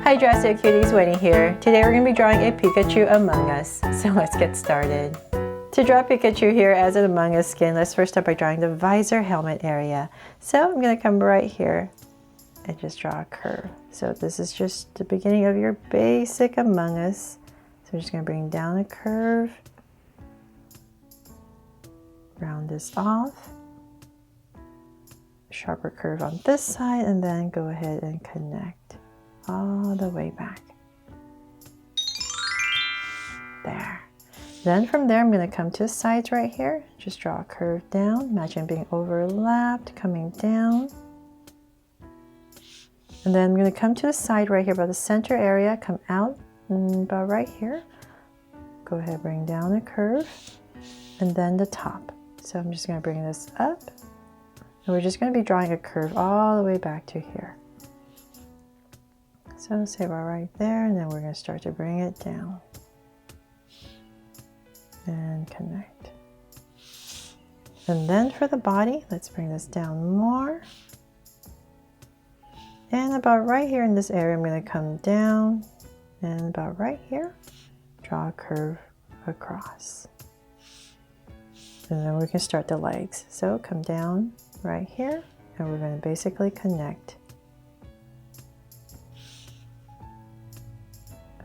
Hi Drastic Cuties, Winnie here. Today we're going to be drawing a Pikachu Among Us, so let's get started. To draw Pikachu here as an Among Us skin, let's first start by drawing the visor helmet area. So I'm going to come right here and just draw a curve. So this is just the beginning of your basic Among Us. So I'm just going to bring down a curve, round this off, sharper curve on this side, and then go ahead and connect all the way back. There. Then from there, I'm going to come to the sides right here. Just draw a curve down. Imagine being overlapped, coming down. And then I'm going to come to the side right here by the center area, come out about right here. Go ahead, bring down a curve, and then the top. So I'm just going to bring this up. And we're just going to be drawing a curve all the way back to here. So say about right there, and then we're going to start to bring it down and connect. And then for the body, let's bring this down more. And about right here in this area, I'm going to come down and about right here, draw a curve across. And then we can start the legs. So come down right here, and we're going to basically connect.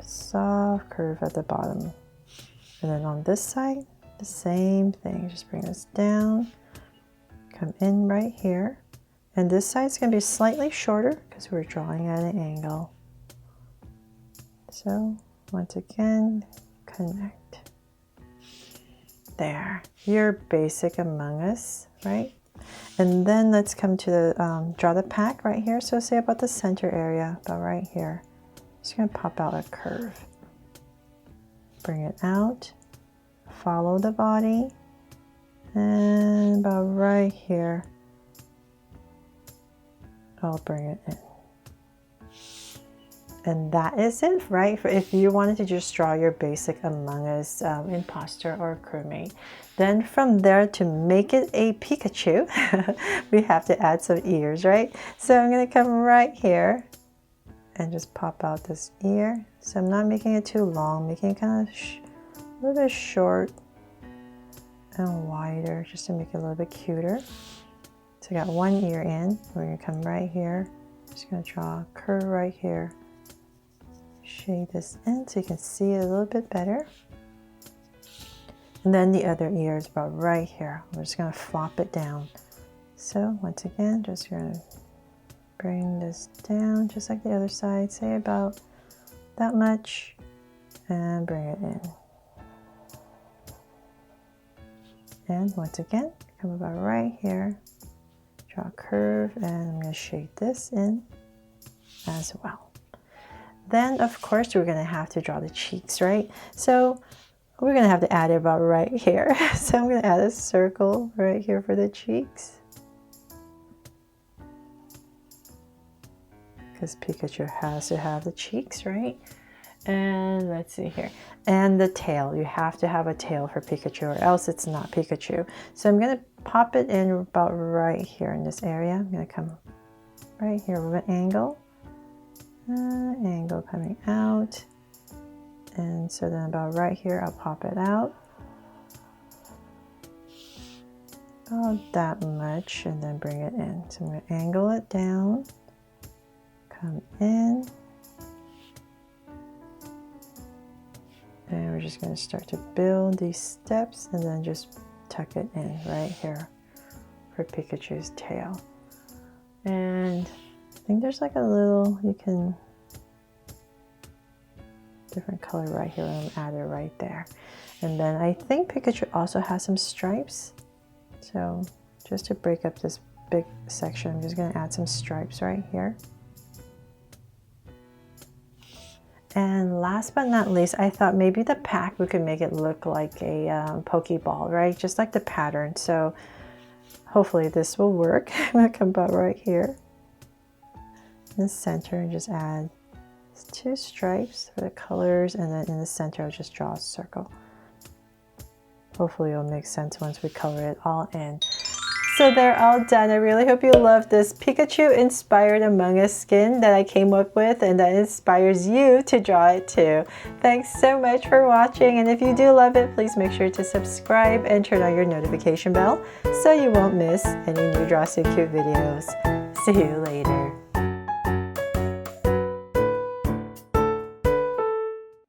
Soft curve at the bottom. And then on this side, the same thing. Just bring this down, come in right here. And this side's going to be slightly shorter because we're drawing at an angle. So once again, connect. There, your basic Among Us, right? And then let's come to the, draw the pack right here. So say about the center area, about right here. Just going to pop out a curve. Bring it out, follow the body, and about right here, I'll bring it in. And that is it, right? If you wanted to just draw your basic Among Us imposter or crewmate. Then from there, to make it a Pikachu, we have to add some ears, right? So I'm going to come right here and just pop out this ear. So I'm not making it too long, making it kind of a little bit short and wider, just to make it a little bit cuter. So I got one ear in. We're going to come right here. Just going to draw a curve right here. Shade this in so you can see it a little bit better. And then the other ear is about right here. We're just going to flop it down. So once again, just going to bring this down just like the other side, say about that much, and bring it in. And once again, come about right here, draw a curve, and I'm going to shade this in as well. Then of course we're going to have to draw the cheeks, right? So we're going to have to add it about right here. So I'm going to add a circle right here for the cheeks. Because Pikachu has to have the cheeks, right? And let's see here. And the tail. You have to have a tail for Pikachu or else it's not Pikachu. So I'm going to pop it in about right here in this area. I'm going to come right here with an angle. Angle coming out. And so then about right here, I'll pop it out. About that much, and then bring it in. So I'm going to angle it down. Come in, and we're just going to start to build these steps and then just tuck it in right here for Pikachu's tail. And I think there's like a little, you can, different color right here, and add it right there. And then I think Pikachu also has some stripes. So just to break up this big section, I'm just going to add some stripes right here. And last but not least, I thought maybe the pack, we could make it look like a Pokeball, right? Just like the pattern. So hopefully this will work. I'm going to come about right here in the center and just add 2 stripes for the colors. And then in the center, I'll just draw a circle. Hopefully it'll make sense once we color it all in. So they're all done. I really hope you love this Pikachu inspired Among Us skin that I came up with and that inspires you to draw it too. Thanks so much for watching, and if you do love it, please make sure to subscribe and turn on your notification bell so you won't miss any new Draw So Cute videos. See you later.